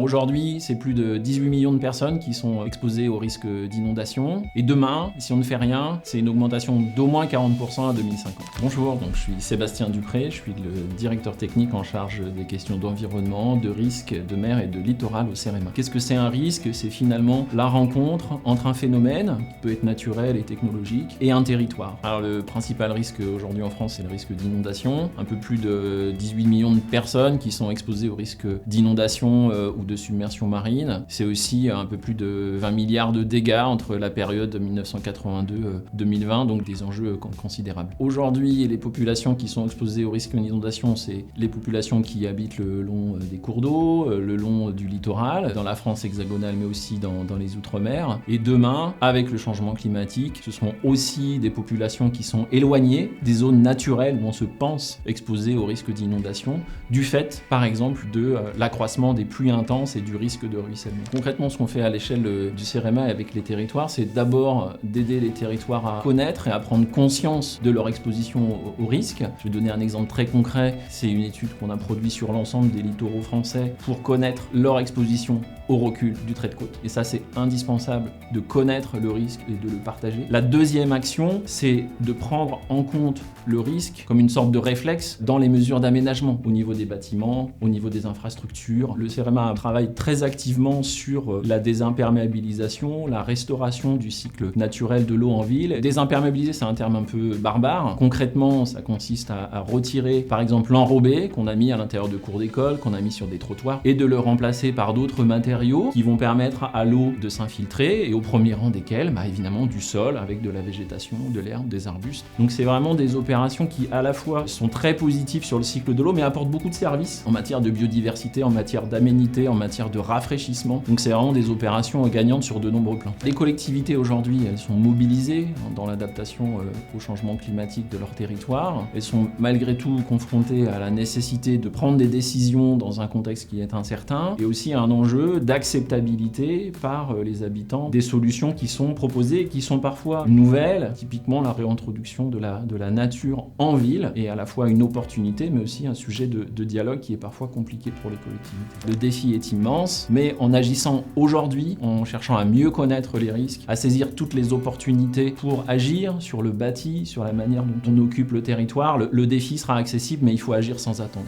aujourd'hui, c'est plus de 18 millions de personnes qui sont exposées au risque d'inondation. Et demain, si on ne fait rien, c'est une augmentation d'au moins 40% à 2050. Bonjour, donc je suis Sébastien Dupré, je suis le directeur technique en charge des questions d'environnement, de risque, de mer et de littoral au CEREMA. Qu'est-ce que c'est un risque? C'est finalement la rencontre entre un phénomène, qui peut être naturel et technologique, et un territoire. Alors le principal risque aujourd'hui en France, c'est le risque d'inondation. Un peu plus de 18 millions de personnes qui sont exposées au risque d'inondation ou de submersion marine. C'est aussi un peu plus de 20 milliards de dégâts entre la période 1982-2020, donc des enjeux considérables. Aujourd'hui, les populations qui sont exposées au risque d'inondation, c'est les populations qui habitent le long des cours d'eau, le long du littoral, dans la France hexagonale, mais aussi dans les Outre-mer. Et demain, avec le changement climatique, ce seront aussi des populations qui sont éloignées des zones naturelles où on se pense exposées au risque d'inondation, du fait, par exemple, de l'accroissement des pluies intenses et du risque de ruissellement. Concrètement, ce qu'on fait à l'échelle du CEREMA avec les territoires, c'est d'abord d'aider les territoires à connaître et à prendre conscience de leur exposition au risque. Je vais donner un exemple très concret. C'est une étude qu'on a produite sur l'ensemble des littoraux français pour connaître leur exposition au recul du trait de côte. Et ça, c'est indispensable de connaître le risque et de le partager. La deuxième action, c'est de prendre en compte le risque comme une sorte de réflexe dans les mesures d'aménagement au niveau des bâtiments, au niveau des infrastructures. Le CEREMA travaille très activement sur la désimperméabilisation, la restauration du cycle naturel de l'eau en ville. Désimperméabiliser, c'est un terme un peu barbare. Concrètement, ça consiste à retirer, par exemple, l'enrobé qu'on a mis à l'intérieur de cours d'école, qu'on a mis sur des trottoirs, et de le remplacer par d'autres matériaux qui vont permettre à l'eau de s'infiltrer, et au premier rang desquels, évidemment, du sol avec de la végétation, de l'herbe, des arbustes. Donc c'est vraiment des opérations qui, à la fois, sont très positives sur le cycle de l'eau, mais apportent beaucoup de services en matière de biodiversité, en matière d'aménité, en matière de rafraîchissement. Donc c'est vraiment des opérations gagnantes sur de nombreux plans. Les collectivités aujourd'hui, elles sont mobilisées dans l'adaptation au changement climatique de leur territoire. Elles sont malgré tout confrontées à la nécessité de prendre des décisions dans un contexte qui est incertain, et aussi à un enjeu d'acceptabilité par les habitants des solutions qui sont proposées et qui sont parfois nouvelles, typiquement la réintroduction de la nature en ville, est à la fois une opportunité mais aussi un sujet de dialogue qui est parfois compliqué pour les collectivités. Le défi est immense, mais en agissant aujourd'hui, en cherchant à mieux connaître les risques, à saisir toutes les opportunités pour agir sur le bâti, sur la manière dont on occupe le territoire, le défi sera accessible, mais il faut agir sans attendre.